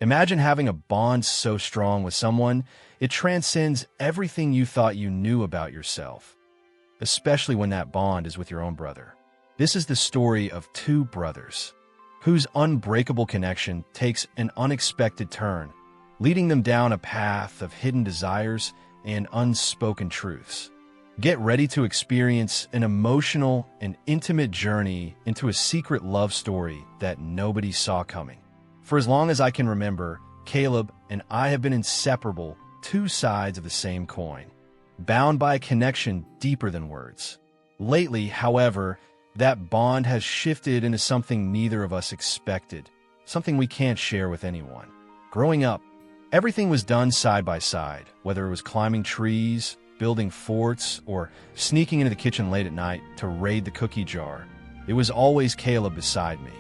Imagine having a bond so strong with someone, it transcends everything you thought you knew about yourself, especially when that bond is with your own brother. This is the story of two brothers whose unbreakable connection takes an unexpected turn, leading them down a path of hidden desires and unspoken truths. Get ready to experience an emotional and intimate journey into a secret love story that nobody saw coming. For as long as I can remember, Caleb and I have been inseparable, two sides of the same coin, bound by a connection deeper than words. Lately, however, that bond has shifted into something neither of us expected, something we can't share with anyone. Growing up, everything was done side by side, whether it was climbing trees, building forts, or sneaking into the kitchen late at night to raid the cookie jar. It was always Caleb beside me.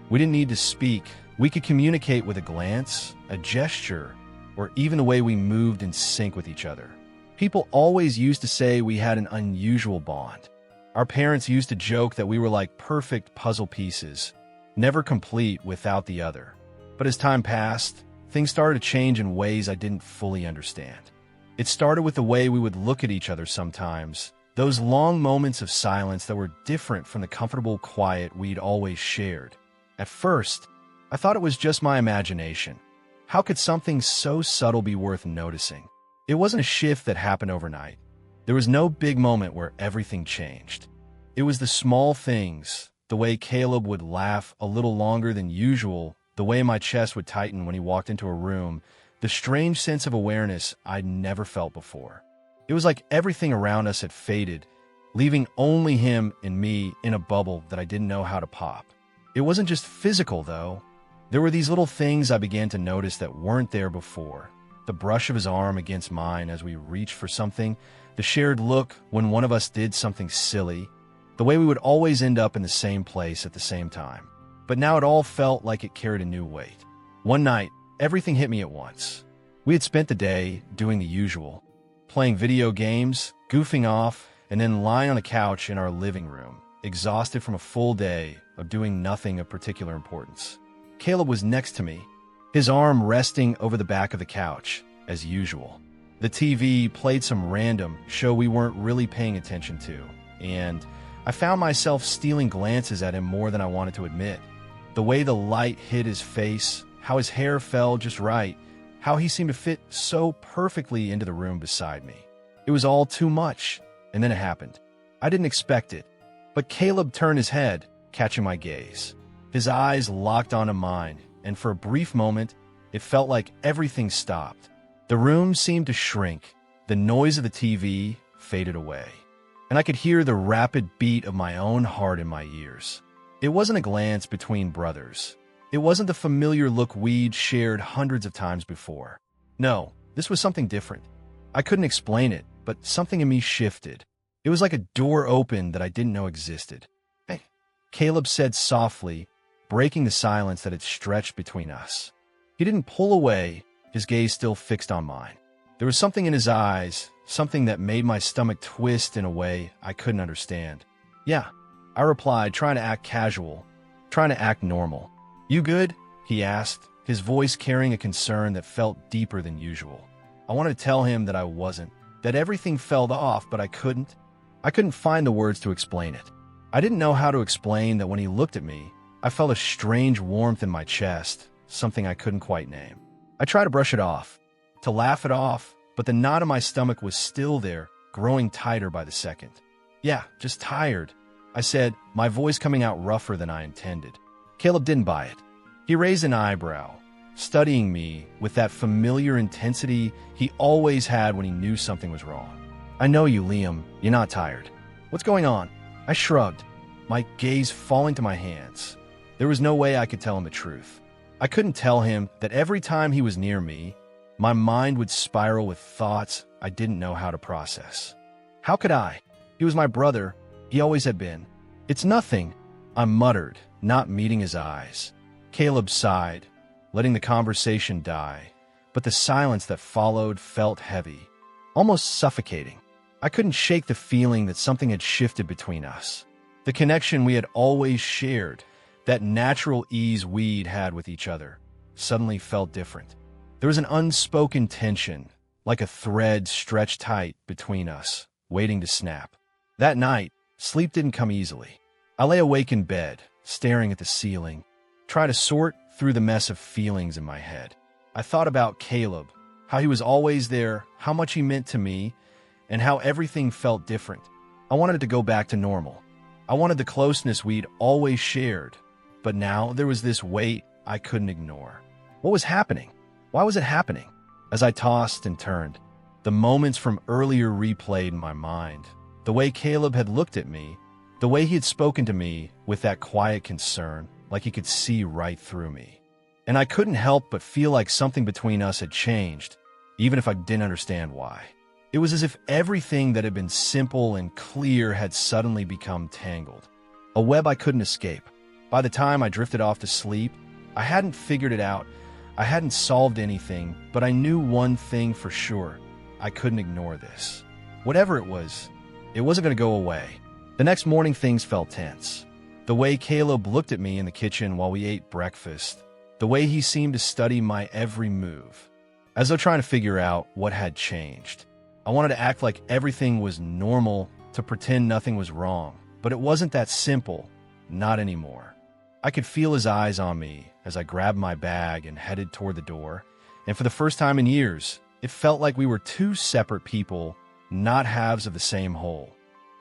We didn't need to speak. We could communicate with a glance, a gesture, or even the way we moved in sync with each other. People always used to say we had an unusual bond. Our parents used to joke that we were like perfect puzzle pieces, never complete without the other. But as time passed, things started to change in ways I didn't fully understand. It started with the way we would look at each other sometimes, those long moments of silence that were different from the comfortable quiet we'd always shared. At first, I thought it was just my imagination. How could something so subtle be worth noticing? It wasn't a shift that happened overnight. There was no big moment where everything changed. It was the small things, the way Caleb would laugh a little longer than usual, the way my chest would tighten when he walked into a room, the strange sense of awareness I'd never felt before. It was like everything around us had faded, leaving only him and me in a bubble that I didn't know how to pop. It wasn't just physical, though. There were these little things I began to notice that weren't there before. The brush of his arm against mine as we reached for something, the shared look when one of us did something silly, the way we would always end up in the same place at the same time. But now it all felt like it carried a new weight. One night, everything hit me at once. We had spent the day doing the usual, playing video games, goofing off, and then lying on the couch in our living room, exhausted from a full day of doing nothing of particular importance. Caleb was next to me, his arm resting over the back of the couch, as usual. The TV played some random show we weren't really paying attention to, and I found myself stealing glances at him more than I wanted to admit. The way the light hit his face, how his hair fell just right, how he seemed to fit so perfectly into the room beside me. It was all too much, and then it happened. I didn't expect it, but Caleb turned his head, catching my gaze. His eyes locked onto mine, and for a brief moment, it felt like everything stopped. The room seemed to shrink, the noise of the TV faded away, and I could hear the rapid beat of my own heart in my ears. It wasn't a glance between brothers. It wasn't the familiar look we'd shared hundreds of times before. No, this was something different. I couldn't explain it, but something in me shifted. It was like a door opened that I didn't know existed. "Hey," Caleb said softly, breaking the silence that had stretched between us. He didn't pull away, his gaze still fixed on mine. There was something in his eyes, something that made my stomach twist in a way I couldn't understand. "Yeah," I replied, trying to act casual, trying to act normal. "You good?" he asked, his voice carrying a concern that felt deeper than usual. I wanted to tell him that I wasn't, that everything felt off, but I couldn't. I couldn't find the words to explain it. I didn't know how to explain that when he looked at me, I felt a strange warmth in my chest, something I couldn't quite name. I tried to brush it off, to laugh it off, but the knot in my stomach was still there, growing tighter by the second. "Yeah, just tired," I said, my voice coming out rougher than I intended. Caleb didn't buy it. He raised an eyebrow, studying me with that familiar intensity he always had when he knew something was wrong. "I know you, Liam. You're not tired. What's going on?" I shrugged, my gaze falling to my hands. There was no way I could tell him the truth. I couldn't tell him that every time he was near me, my mind would spiral with thoughts I didn't know how to process. How could I? He was my brother. He always had been. "It's nothing," I muttered, not meeting his eyes. Caleb sighed, letting the conversation die, but the silence that followed felt heavy, almost suffocating. I couldn't shake the feeling that something had shifted between us. The connection we had always shared, that natural ease we'd had with each other. suddenly felt different. There was an unspoken tension, like a thread stretched tight between us, waiting to snap. That night, sleep didn't come easily. I lay awake in bed, staring at the ceiling, trying to sort through the mess of feelings in my head. I thought about Caleb, how he was always there, how much he meant to me, and how everything felt different. I wanted it to go back to normal. I wanted the closeness we'd always shared, but now there was this weight I couldn't ignore. What was happening? Why was it happening? As I tossed and turned, the moments from earlier replayed in my mind. The way Caleb had looked at me, the way he had spoken to me with that quiet concern, like he could see right through me. And I couldn't help but feel like something between us had changed, even if I didn't understand why. It was as if everything that had been simple and clear had suddenly become tangled. A web I couldn't escape. By the time I drifted off to sleep, I hadn't figured it out. I hadn't solved anything, but I knew one thing for sure. I couldn't ignore this. Whatever it wasn't going to go away. The next morning, things felt tense. The way Caleb looked at me in the kitchen while we ate breakfast, the way he seemed to study my every move, as though trying to figure out what had changed. I wanted to act like everything was normal, to pretend nothing was wrong, but it wasn't that simple, not anymore. I could feel his eyes on me as I grabbed my bag and headed toward the door, and for the first time in years, it felt like we were two separate people, not halves of the same whole.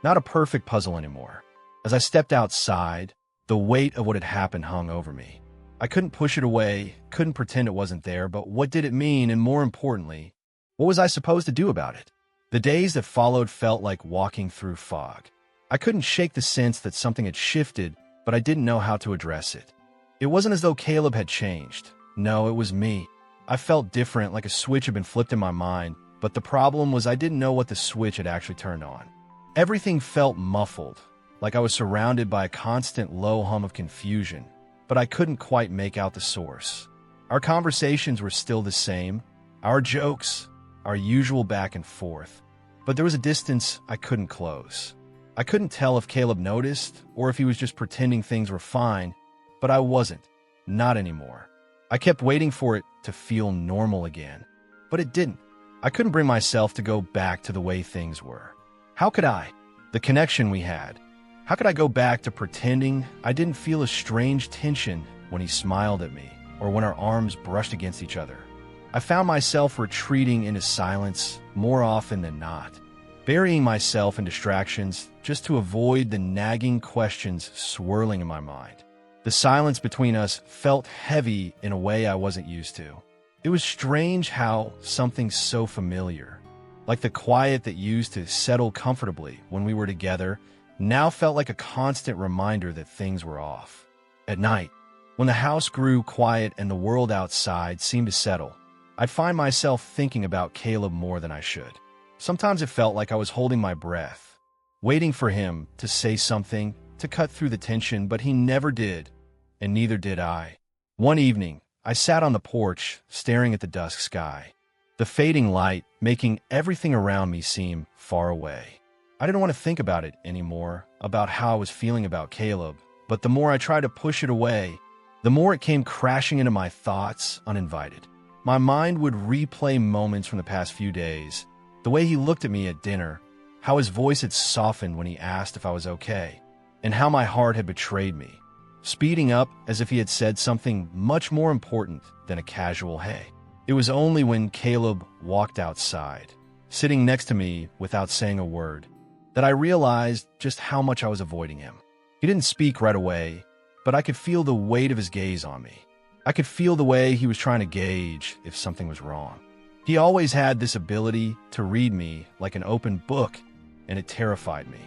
Not a perfect puzzle anymore. As I stepped outside, the weight of what had happened hung over me. I couldn't push it away, couldn't pretend it wasn't there, but what did it mean, and more importantly, what was I supposed to do about it? The days that followed felt like walking through fog. I couldn't shake the sense that something had shifted, but I didn't know how to address it. It wasn't as though Caleb had changed. No, it was me. I felt different, like a switch had been flipped in my mind, but the problem was I didn't know what the switch had actually turned on. Everything felt muffled, like I was surrounded by a constant low hum of confusion, but I couldn't quite make out the source. Our conversations were still the same, our jokes, our usual back and forth, but there was a distance I couldn't close. I couldn't tell if Caleb noticed or if he was just pretending things were fine, but I wasn't. Not anymore. I kept waiting for it to feel normal again, but it didn't. I couldn't bring myself to go back to the way things were. How could I? The connection we had. How could I go back to pretending I didn't feel a strange tension when he smiled at me or when our arms brushed against each other? I found myself retreating into silence more often than not, burying myself in distractions just to avoid the nagging questions swirling in my mind. The silence between us felt heavy in a way I wasn't used to. It was strange how something so familiar, like the quiet that used to settle comfortably when we were together, now felt like a constant reminder that things were off. At night, when the house grew quiet and the world outside seemed to settle, I'd find myself thinking about Caleb more than I should. Sometimes it felt like I was holding my breath, waiting for him to say something, to cut through the tension, but he never did, and neither did I. One evening, I sat on the porch, staring at the dusk sky, the fading light making everything around me seem far away. I didn't want to think about it anymore, about how I was feeling about Caleb, but the more I tried to push it away, the more it came crashing into my thoughts uninvited. My mind would replay moments from the past few days, the way he looked at me at dinner, how his voice had softened when he asked if I was okay, and how my heart had betrayed me, speeding up as if he had said something much more important than a casual hey. It was only when Caleb walked outside, sitting next to me without saying a word, that I realized just how much I was avoiding him. He didn't speak right away, but I could feel the weight of his gaze on me. I could feel the way he was trying to gauge if something was wrong. He always had this ability to read me like an open book, and it terrified me.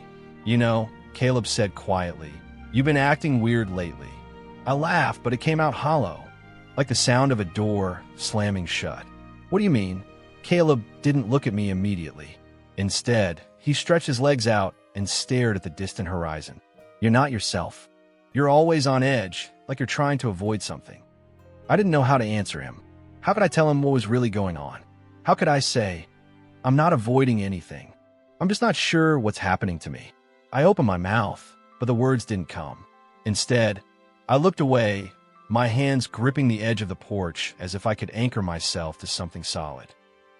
You know, Caleb said quietly, "You've been acting weird lately." I laughed, but it came out hollow, like the sound of a door slamming shut. "What do you mean?" Caleb didn't look at me immediately. Instead, he stretched his legs out and stared at the distant horizon. "You're not yourself. You're always on edge, like you're trying to avoid something." I didn't know how to answer him. How could I tell him what was really going on? How could I say, "I'm not avoiding anything. I'm just not sure what's happening to me"? I opened my mouth, but the words didn't come. Instead, I looked away, my hands gripping the edge of the porch as if I could anchor myself to something solid.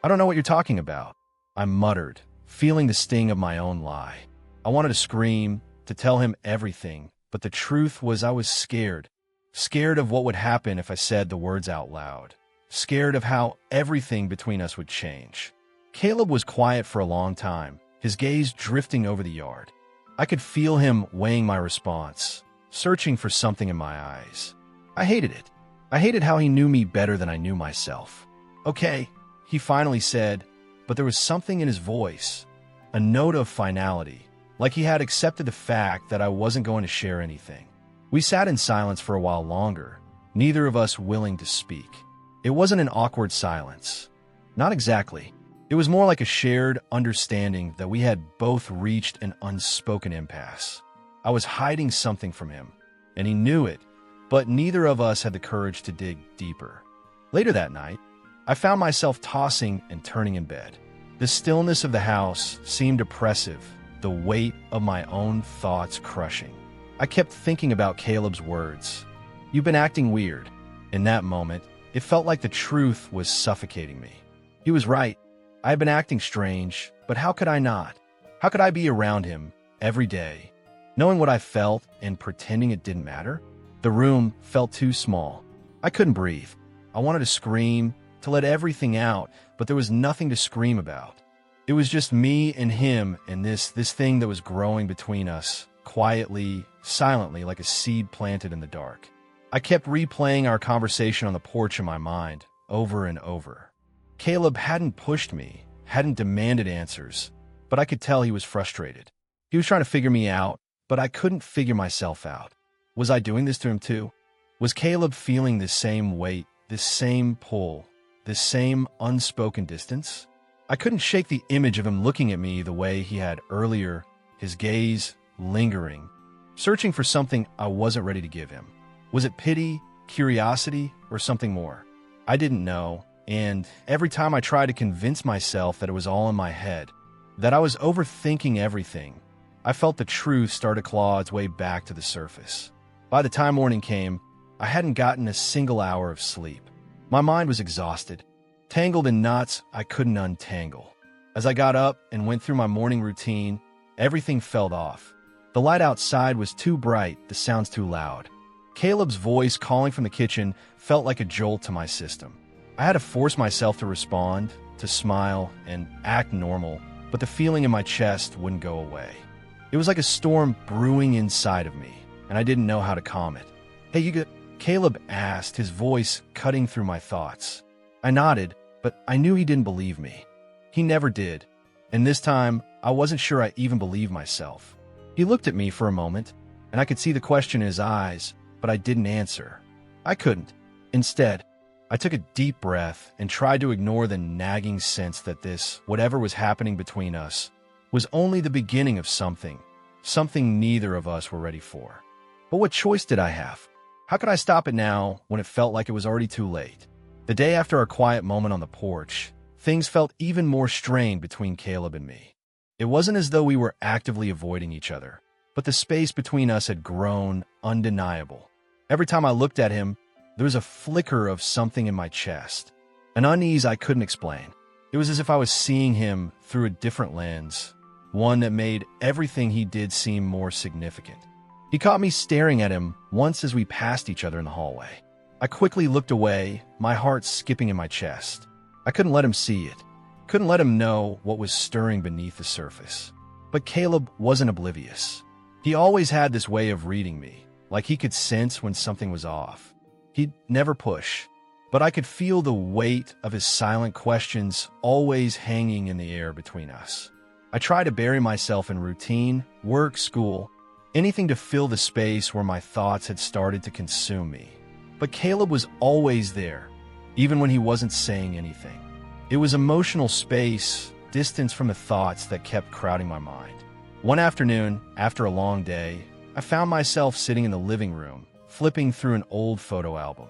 "I don't know what you're talking about," I muttered, feeling the sting of my own lie. I wanted to scream, to tell him everything, but the truth was I was scared. Scared of what would happen if I said the words out loud. Scared of how everything between us would change. Caleb was quiet for a long time, his gaze drifting over the yard. I could feel him weighing my response, searching for something in my eyes. I hated it. I hated how he knew me better than I knew myself. "Okay," he finally said, but there was something in his voice, a note of finality, like he had accepted the fact that I wasn't going to share anything. We sat in silence for a while longer, neither of us willing to speak. It wasn't an awkward silence. Not exactly. It was more like a shared understanding that we had both reached an unspoken impasse. I was hiding something from him, and he knew it, but neither of us had the courage to dig deeper. Later that night, I found myself tossing and turning in bed. The stillness of the house seemed oppressive, the weight of my own thoughts crushing. I kept thinking about Caleb's words. "You've been acting weird." In that moment, it felt like the truth was suffocating me. He was right. I had been acting strange, but how could I not? How could I be around him every day, knowing what I felt and pretending it didn't matter? The room felt too small. I couldn't breathe. I wanted to scream, to let everything out, but there was nothing to scream about. It was just me and him and this thing that was growing between us, quietly, silently, like a seed planted in the dark. I kept replaying our conversation on the porch in my mind, over and over. Caleb hadn't pushed me, hadn't demanded answers, but I could tell he was frustrated. He was trying to figure me out, but I couldn't figure myself out. Was I doing this to him too? Was Caleb feeling this same weight, this same pull, this same unspoken distance? I couldn't shake the image of him looking at me the way he had earlier, his gaze lingering, searching for something I wasn't ready to give him. Was it pity, curiosity, or something more? I didn't know, and every time I tried to convince myself that it was all in my head, that I was overthinking everything, I felt the truth start to claw its way back to the surface. By the time morning came, I hadn't gotten a single hour of sleep. My mind was exhausted, tangled in knots I couldn't untangle. As I got up and went through my morning routine, everything felt off. The light outside was too bright, the sounds too loud. Caleb's voice calling from the kitchen felt like a jolt to my system. I had to force myself to respond, to smile, and act normal, but the feeling in my chest wouldn't go away. It was like a storm brewing inside of me, and I didn't know how to calm it. "Hey, you good?" Caleb asked, his voice cutting through my thoughts. I nodded, but I knew he didn't believe me. He never did, and this time I wasn't sure I even believed myself. He looked at me for a moment, and I could see the question in his eyes, but I didn't answer. I couldn't. Instead, I took a deep breath and tried to ignore the nagging sense that this, whatever was happening between us, was only the beginning of something neither of us were ready for. But what choice did I have? How could I stop it now when it felt like it was already too late? The day after our quiet moment on the porch, things felt even more strained between Caleb and me. It wasn't as though we were actively avoiding each other, but the space between us had grown undeniable. Every time I looked at him, there was a flicker of something in my chest, an unease I couldn't explain. It was as if I was seeing him through a different lens, one that made everything he did seem more significant. He caught me staring at him once as we passed each other in the hallway. I quickly looked away, my heart skipping in my chest. I couldn't let him see it, couldn't let him know what was stirring beneath the surface. But Caleb wasn't oblivious. He always had this way of reading me, like he could sense when something was off. He'd never push, but I could feel the weight of his silent questions always hanging in the air between us. I tried to bury myself in routine, work, school, anything to fill the space where my thoughts had started to consume me. But Caleb was always there, even when he wasn't saying anything. It was emotional space, distance from the thoughts that kept crowding my mind. One afternoon, after a long day, I found myself sitting in the living room, flipping through an old photo album.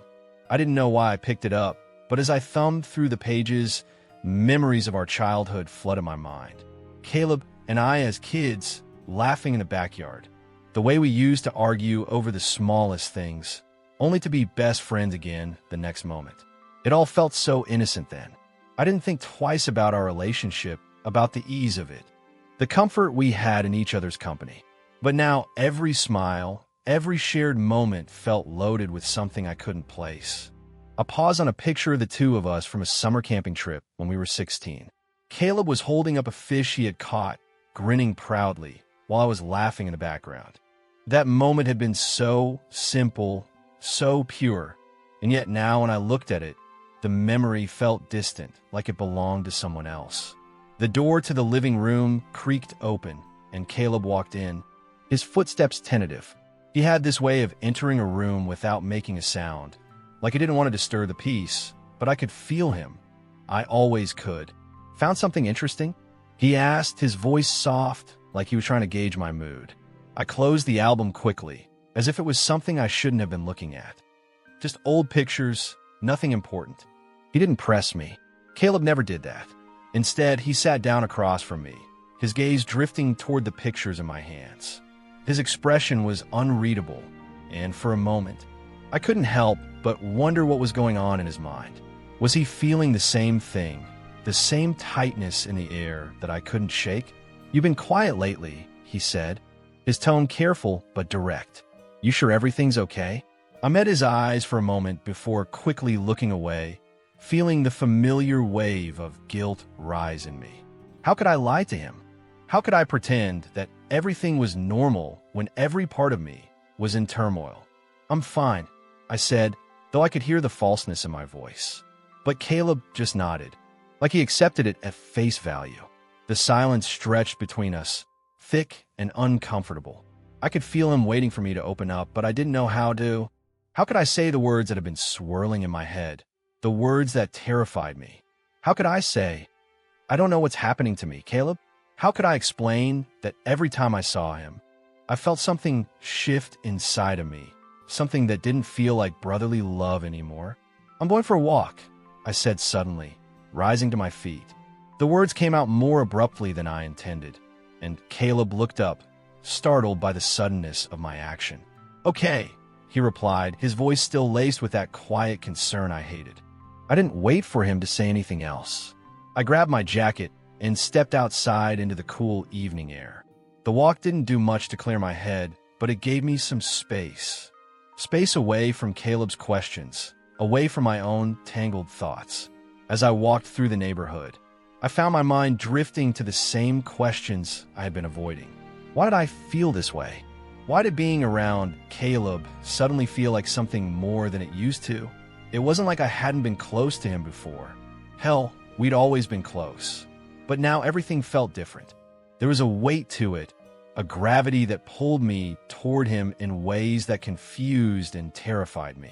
I didn't know why I picked it up, but as I thumbed through the pages, memories of our childhood flooded my mind. Caleb and I as kids, laughing in the backyard. The way we used to argue over the smallest things. only to be best friends again the next moment. It all felt so innocent then. I didn't think twice about our relationship, about the ease of it, the comfort we had in each other's company. But now every smile, every shared moment felt loaded with something I couldn't place. A pause on a picture of the two of us from a summer camping trip when we were 16. Caleb was holding up a fish he had caught, grinning proudly, while I was laughing in the background. That moment had been so simple, so pure, and yet now when I looked at it, the memory felt distant, like it belonged to someone else. The door to the living room creaked open, and Caleb walked in, his footsteps tentative. He had this way of entering a room without making a sound, like he didn't want to disturb the peace, but I could feel him. I always could. "Found something interesting?" he asked, his voice soft, like he was trying to gauge my mood. I closed the album quickly, as if it was something I shouldn't have been looking at. Just old pictures, nothing important. He didn't press me. Caleb never did that. Instead, he sat down across from me, his gaze drifting toward the pictures in my hands. His expression was unreadable, and for a moment, I couldn't help but wonder what was going on in his mind. Was he feeling the same thing, the same tightness in the air that I couldn't shake? "You've been quiet lately," he said, his tone careful but direct. "You sure everything's okay?" I met his eyes for a moment before quickly looking away, feeling the familiar wave of guilt rise in me. How could I lie to him? How could I pretend that everything was normal when every part of me was in turmoil? "I'm fine," I said, though I could hear the falseness in my voice. But Caleb just nodded, like he accepted it at face value. The silence stretched between us, thick and uncomfortable. I could feel him waiting for me to open up, but I didn't know how to. How could I say the words that had been swirling in my head, the words that terrified me? How could I say, "I don't know what's happening to me, Caleb"? How could I explain that every time I saw him, I felt something shift inside of me, something that didn't feel like brotherly love anymore? "I'm going for a walk," I said suddenly, rising to my feet. The words came out more abruptly than I intended, and Caleb looked up, startled by the suddenness of my action. "Okay," he replied, his voice still laced with that quiet concern I hated. I didn't wait for him to say anything else. I grabbed my jacket and stepped outside into the cool evening air. The walk didn't do much to clear my head, but it gave me some space. Space away from Caleb's questions, away from my own tangled thoughts. As I walked through the neighborhood, I found my mind drifting to the same questions I had been avoiding. Why did I feel this way? Why did being around Caleb suddenly feel like something more than it used to? It wasn't like I hadn't been close to him before. Hell, we'd always been close. But now everything felt different. There was a weight to it, a gravity that pulled me toward him in ways that confused and terrified me.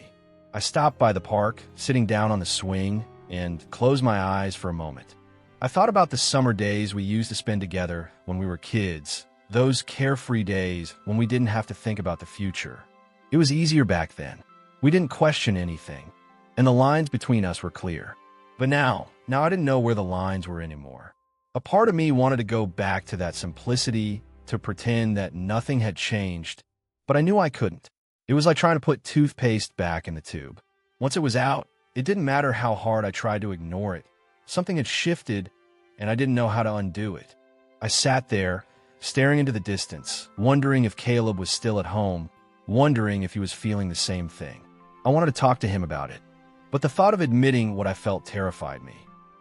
I stopped by the park, sitting down on the swing, and closed my eyes for a moment. I thought about the summer days we used to spend together when we were kids, those carefree days when we didn't have to think about the future. It was easier back then. We didn't question anything, and the lines between us were clear. But now I didn't know where the lines were anymore. A part of me wanted to go back to that simplicity, to pretend that nothing had changed, but I knew I couldn't. It was like trying to put toothpaste back in the tube. Once it was out, it didn't matter how hard I tried to ignore it. Something had shifted, and I didn't know how to undo it. I sat there, staring into the distance, wondering if Caleb was still at home, wondering if he was feeling the same thing. I wanted to talk to him about it, but the thought of admitting what I felt terrified me.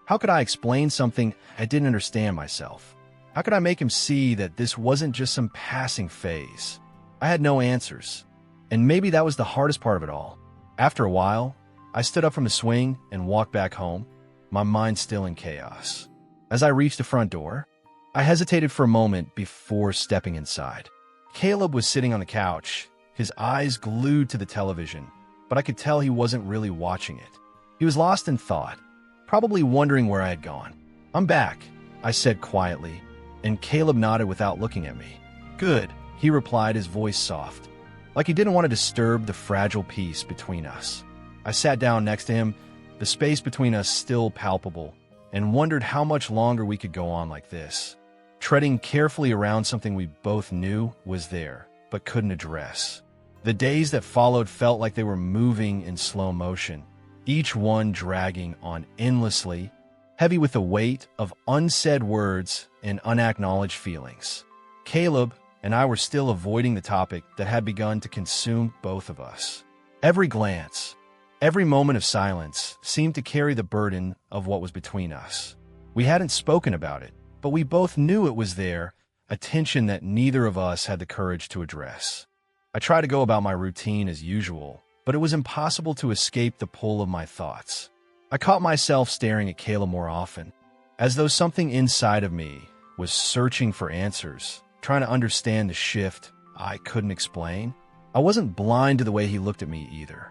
How could I explain something I didn't understand myself? How could I make him see that this wasn't just some passing phase? I had no answers, and maybe that was the hardest part of it all. After a while, I stood up from the swing and walked back home, my mind still in chaos. As I reached the front door, I hesitated for a moment before stepping inside. Caleb was sitting on the couch, his eyes glued to the television, but I could tell he wasn't really watching it. He was lost in thought, probably wondering where I had gone. "I'm back," I said quietly, and Caleb nodded without looking at me. "Good," he replied, his voice soft, like he didn't want to disturb the fragile peace between us. I sat down next to him, the space between us still palpable, and wondered how much longer we could go on like this, treading carefully around something we both knew was there, but couldn't address. The days that followed felt like they were moving in slow motion, each one dragging on endlessly, heavy with the weight of unsaid words and unacknowledged feelings. Caleb and I were still avoiding the topic that had begun to consume both of us. Every glance, every moment of silence seemed to carry the burden of what was between us. We hadn't spoken about it, but we both knew it was there, a tension that neither of us had the courage to address. I tried to go about my routine as usual, but it was impossible to escape the pull of my thoughts. I caught myself staring at Caleb more often, as though something inside of me was searching for answers, trying to understand the shift I couldn't explain. I wasn't blind to the way he looked at me either.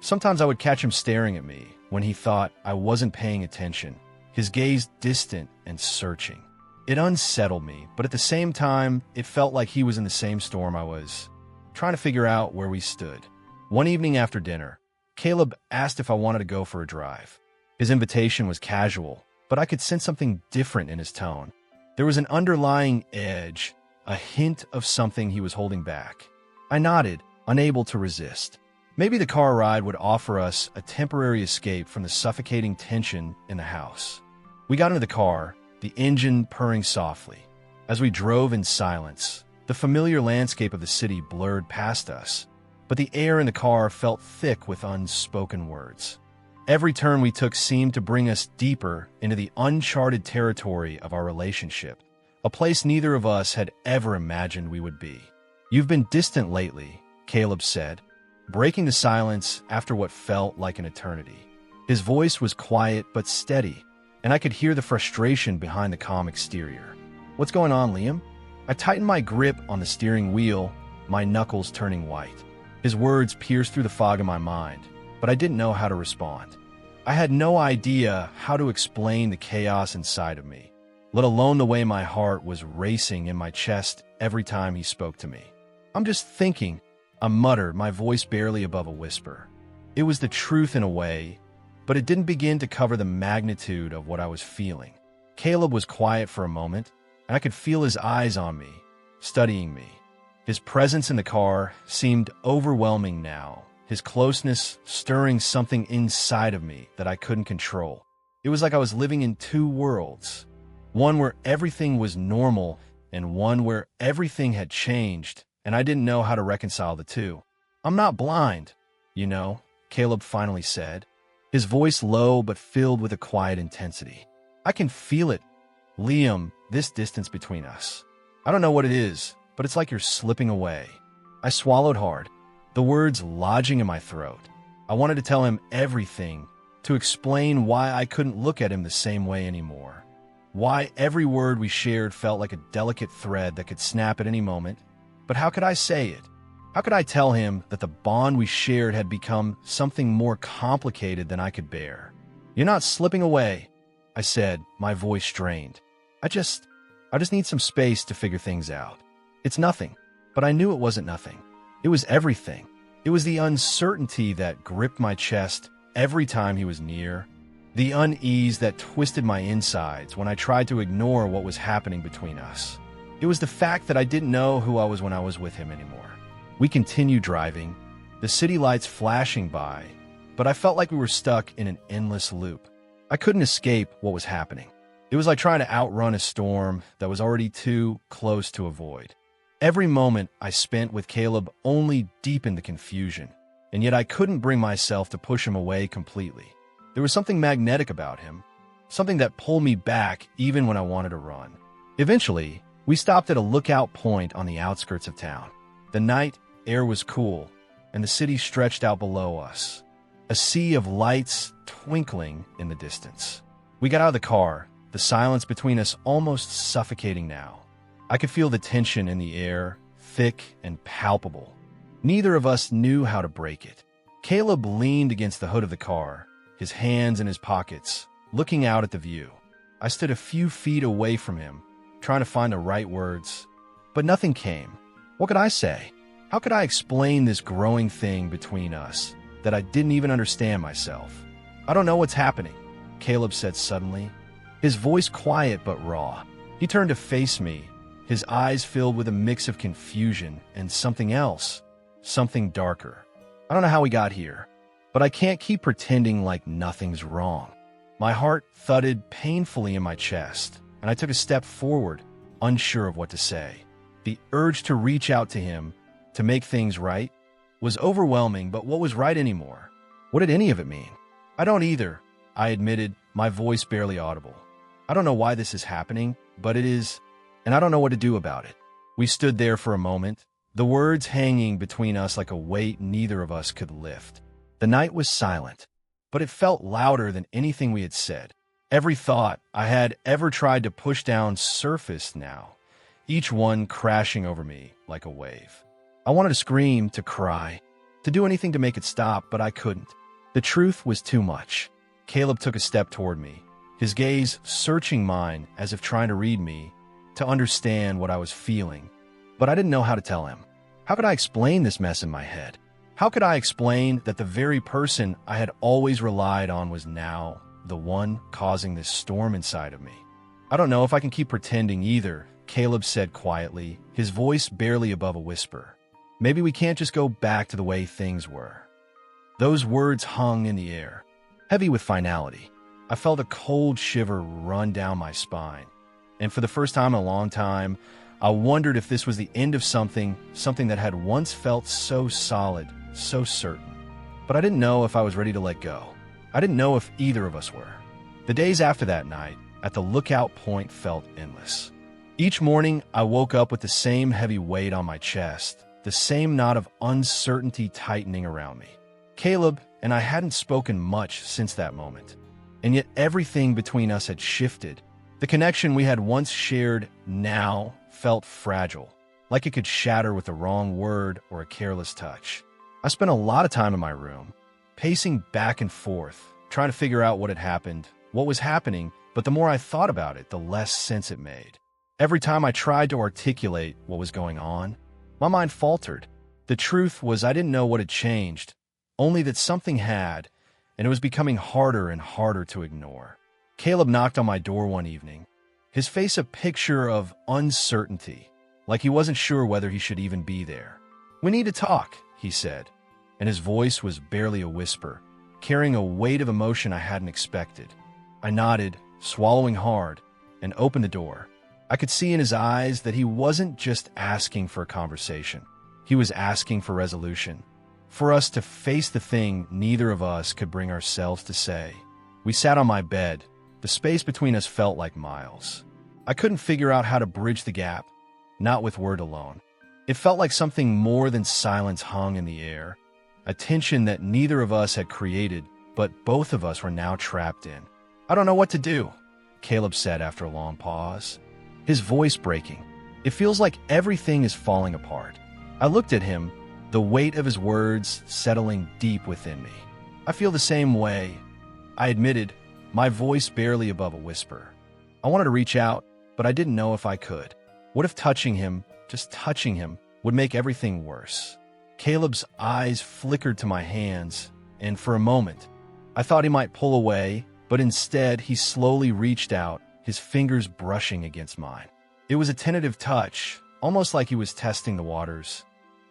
Sometimes I would catch him staring at me when he thought I wasn't paying attention, his gaze distant and searching. It unsettled me, but at the same time, it felt like he was in the same storm I was, trying to figure out where we stood. One evening after dinner, Caleb asked if I wanted to go for a drive. His invitation was casual, but I could sense something different in his tone. There was an underlying edge, a hint of something he was holding back. I nodded, unable to resist. Maybe the car ride would offer us a temporary escape from the suffocating tension in the house. We got into the car, the engine purring softly. As we drove in silence, the familiar landscape of the city blurred past us, but the air in the car felt thick with unspoken words. Every turn we took seemed to bring us deeper into the uncharted territory of our relationship, a place neither of us had ever imagined we would be. "You've been distant lately," Caleb said, breaking the silence after what felt like an eternity. His voice was quiet but steady, and I could hear the frustration behind the calm exterior. "What's going on, Liam?" I tightened my grip on the steering wheel, my knuckles turning white. His words pierced through the fog in my mind, but I didn't know how to respond. I had no idea how to explain the chaos inside of me, let alone the way my heart was racing in my chest every time he spoke to me. "I'm just thinking," I muttered, my voice barely above a whisper. It was the truth in a way, but it didn't begin to cover the magnitude of what I was feeling. Caleb was quiet for a moment, and I could feel his eyes on me, studying me. His presence in the car seemed overwhelming now, his closeness stirring something inside of me that I couldn't control. It was like I was living in two worlds, one where everything was normal and one where everything had changed, and I didn't know how to reconcile the two. "I'm not blind, you know," Caleb finally said, his voice low but filled with a quiet intensity. "I can feel it, Liam, this distance between us. I don't know what it is, but it's like you're slipping away." I swallowed hard, the words lodging in my throat. I wanted to tell him everything, to explain why I couldn't look at him the same way anymore, why every word we shared felt like a delicate thread that could snap at any moment. But how could I say it? How could I tell him that the bond we shared had become something more complicated than I could bear? "You're not slipping away," I said, my voice strained. I just need some space to figure things out. It's nothing, but I knew it wasn't nothing. It was everything. It was the uncertainty that gripped my chest every time he was near, the unease that twisted my insides when I tried to ignore what was happening between us. It was the fact that I didn't know who I was when I was with him anymore. We continued driving, the city lights flashing by, but I felt like we were stuck in an endless loop. I couldn't escape what was happening. It was like trying to outrun a storm that was already too close to avoid. Every moment I spent with Caleb only deepened the confusion, and yet I couldn't bring myself to push him away completely. There was something magnetic about him, something that pulled me back even when I wanted to run. Eventually, we stopped at a lookout point on the outskirts of town. The night air was cool, and the city stretched out below us, a sea of lights twinkling in the distance. We got out of the car, the silence between us almost suffocating now. I could feel the tension in the air, thick and palpable. Neither of us knew how to break it. Caleb leaned against the hood of the car, his hands in his pockets, looking out at the view. I stood a few feet away from him, trying to find the right words, but nothing came. What could I say? How could I explain this growing thing between us that I didn't even understand myself? "I don't know what's happening," Caleb said suddenly, his voice quiet but raw. He turned to face me, his eyes filled with a mix of confusion and something else, something darker. I don't know how we got here, but I can't keep pretending like nothing's wrong. My heart thudded painfully in my chest, and I took a step forward, unsure of what to say. The urge to reach out to him, to make things right, was overwhelming, but what was right anymore? What did any of it mean? I don't either, I admitted, my voice barely audible. I don't know why this is happening, but it is, and I don't know what to do about it. We stood there for a moment, the words hanging between us like a weight neither of us could lift. The night was silent, but it felt louder than anything we had said. Every thought I had ever tried to push down surfaced now, each one crashing over me like a wave. I wanted to scream, to cry, to do anything to make it stop, but I couldn't. The truth was too much. Caleb took a step toward me, his gaze searching mine as if trying to read me, to understand what I was feeling. But I didn't know how to tell him. How could I explain this mess in my head? How could I explain that the very person I had always relied on was now the one causing this storm inside of me? I don't know if I can keep pretending either, Caleb said quietly, his voice barely above a whisper. Maybe we can't just go back to the way things were. Those words hung in the air, heavy with finality. I felt a cold shiver run down my spine. And for the first time in a long time, I wondered if this was the end of something that had once felt so solid, so certain. But I didn't know if I was ready to let go. I didn't know if either of us were. The days after that night, at the lookout point, felt endless. Each morning, I woke up with the same heavy weight on my chest, the same knot of uncertainty tightening around me. Caleb and I hadn't spoken much since that moment, and yet everything between us had shifted. The connection we had once shared now felt fragile, like it could shatter with the wrong word or a careless touch. I spent a lot of time in my room, pacing back and forth, trying to figure out what had happened, what was happening, but the more I thought about it, the less sense it made. Every time I tried to articulate what was going on, my mind faltered. The truth was I didn't know what had changed, only that something had, and it was becoming harder and harder to ignore. Caleb knocked on my door one evening, his face a picture of uncertainty, like he wasn't sure whether he should even be there. "We need to talk," he said, and his voice was barely a whisper, carrying a weight of emotion I hadn't expected. I nodded, swallowing hard, and opened the door. I could see in his eyes that he wasn't just asking for a conversation. He was asking for resolution, for us to face the thing neither of us could bring ourselves to say. We sat on my bed. The space between us felt like miles. I couldn't figure out how to bridge the gap, not with word alone. It felt like something more than silence hung in the air, a tension that neither of us had created, but both of us were now trapped in. "I don't know what to do," Caleb said after a long pause, his voice breaking. "It feels like everything is falling apart." I looked at him, the weight of his words settling deep within me. "I feel the same way," I admitted, my voice barely above a whisper. I wanted to reach out, but I didn't know if I could. What if touching him, just touching him, would make everything worse? Caleb's eyes flickered to my hands, and for a moment, I thought he might pull away, but instead he slowly reached out, his fingers brushing against mine. It was a tentative touch, almost like he was testing the waters,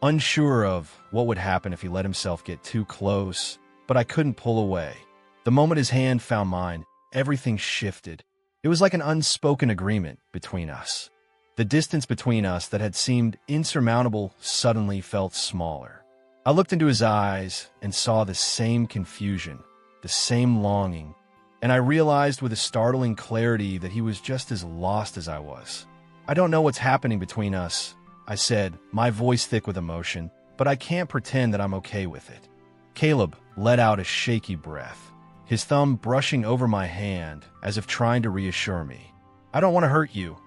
unsure of what would happen if he let himself get too close, but I couldn't pull away. The moment his hand found mine, everything shifted. It was like an unspoken agreement between us. The distance between us that had seemed insurmountable suddenly felt smaller. I looked into his eyes and saw the same confusion, the same longing, and I realized with a startling clarity that he was just as lost as I was. "I don't know what's happening between us," I said, my voice thick with emotion, "but I can't pretend that I'm okay with it." Caleb let out a shaky breath, his thumb brushing over my hand as if trying to reassure me. "I don't want to hurt you,"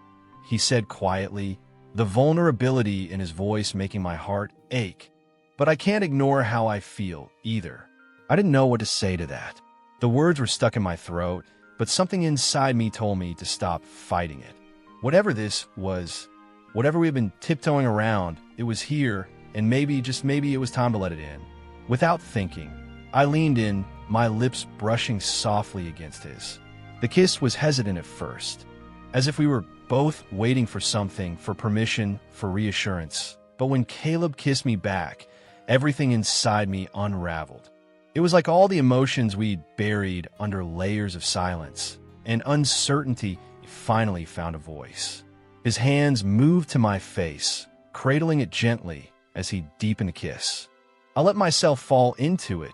he said quietly, the vulnerability in his voice making my heart ache. "But I can't ignore how I feel, either." I didn't know what to say to that. The words were stuck in my throat, but something inside me told me to stop fighting it. Whatever this was, whatever we had been tiptoeing around, it was here, and maybe, just maybe, it was time to let it in. Without thinking, I leaned in, my lips brushing softly against his. The kiss was hesitant at first, as if we were both waiting for something, for permission, for reassurance. But when Caleb kissed me back, Everything inside me unraveled. It was like all the emotions we'd buried under layers of silence and uncertainty finally found a voice. His hands moved to my face, cradling it gently as he deepened a kiss. I let myself fall into it,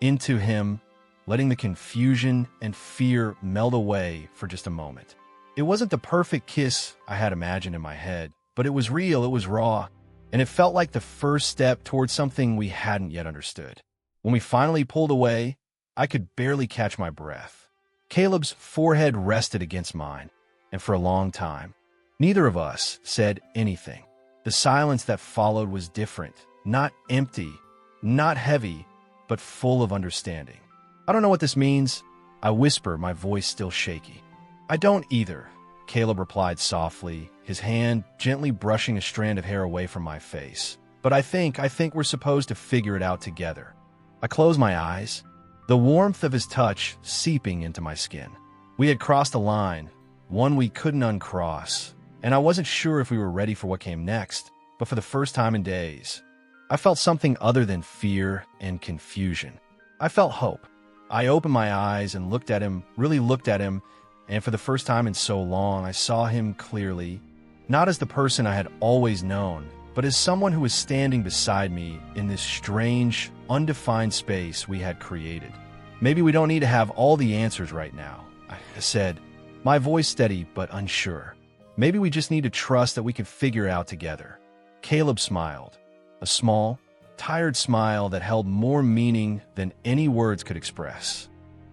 into him, letting the confusion and fear melt away for just a moment. It wasn't the perfect kiss I had imagined in my head, but it was real, it was raw, and it felt like the first step towards something we hadn't yet understood. When we finally pulled away, I could barely catch my breath. Caleb's forehead rested against mine, and for a long time, neither of us said anything. The silence that followed was different, not empty, not heavy, but full of understanding. I don't know what this means, I whisper, my voice still shaky. I don't either, Caleb replied softly, his hand gently brushing a strand of hair away from my face. But I think we're supposed to figure it out together. I closed my eyes, the warmth of his touch seeping into my skin. We had crossed a line, one we couldn't uncross, and I wasn't sure if we were ready for what came next, but for the first time in days, I felt something other than fear and confusion. I felt hope. I opened my eyes and looked at him, really looked at him, and for the first time in so long, I saw him clearly, not as the person I had always known, but as someone who was standing beside me in this strange, undefined space we had created. Maybe we don't need to have all the answers right now, I said, my voice steady but unsure. Maybe we just need to trust that we can figure it out together. Caleb smiled, a small, tired smile that held more meaning than any words could express.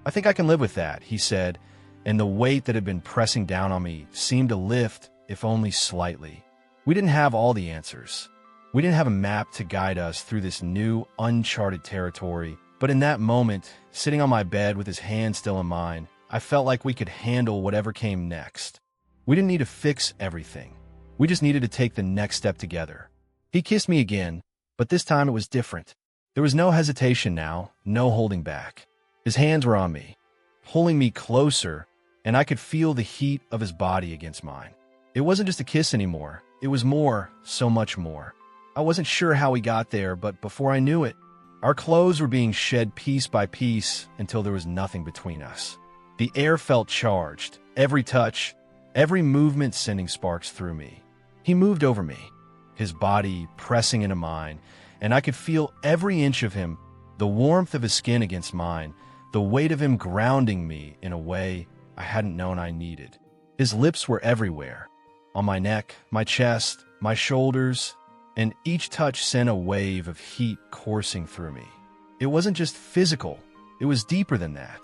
I think I can live with that, he said, and the weight that had been pressing down on me seemed to lift, if only slightly. We didn't have all the answers. We didn't have a map to guide us through this new, uncharted territory, but in that moment, sitting on my bed with his hand still in mine, I felt like we could handle whatever came next. We didn't need to fix everything. We just needed to take the next step together. He kissed me again, but this time it was different. There was no hesitation now, no holding back. His hands were on me, pulling me closer, and I could feel the heat of his body against mine. It wasn't just a kiss anymore. It was more, so much more. I wasn't sure how we got there, but before I knew it, our clothes were being shed piece by piece until there was nothing between us. The air felt charged, every touch, every movement sending sparks through me. He moved over me, his body pressing into mine, and I could feel every inch of him, the warmth of his skin against mine, the weight of him grounding me in a way I hadn't known I needed. His lips were everywhere, on my neck, my chest, my shoulders, and each touch sent a wave of heat coursing through me. It wasn't just physical, it was deeper than that.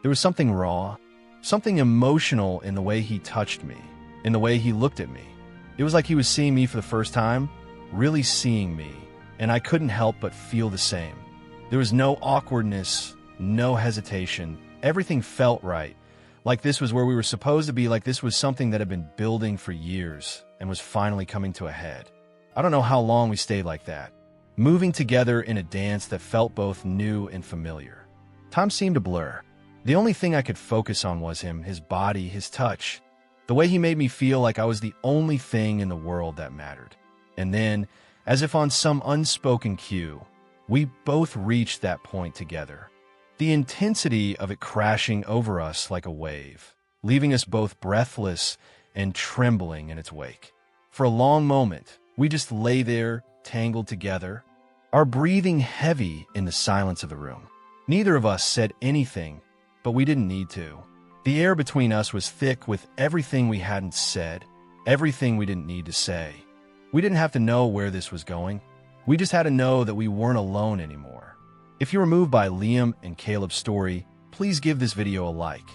There was something raw, something emotional in the way he touched me, in the way he looked at me. It was like he was seeing me for the first time, really seeing me, and I couldn't help but feel the same. There was no awkwardness, no hesitation. Everything felt right, like this was where we were supposed to be, like this was something that had been building for years and was finally coming to a head. I don't know how long we stayed like that, moving together in a dance that felt both new and familiar. Time seemed to blur. The only thing I could focus on was him, his body, his touch, the way he made me feel like I was the only thing in the world that mattered. And then, as if on some unspoken cue, we both reached that point together. The intensity of it crashing over us like a wave, leaving us both breathless and trembling in its wake. For a long moment, we just lay there, tangled together, our breathing heavy in the silence of the room. Neither of us said anything, but we didn't need to. The air between us was thick with everything we hadn't said, everything we didn't need to say. We didn't have to know where this was going. We just had to know that we weren't alone anymore. If you were moved by Liam and Caleb's story, please give this video a like.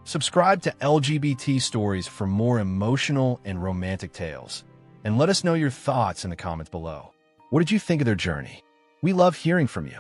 Subscribe to LGBT Stories for more emotional and romantic tales. And let us know your thoughts in the comments below. What did you think of their journey? We love hearing from you.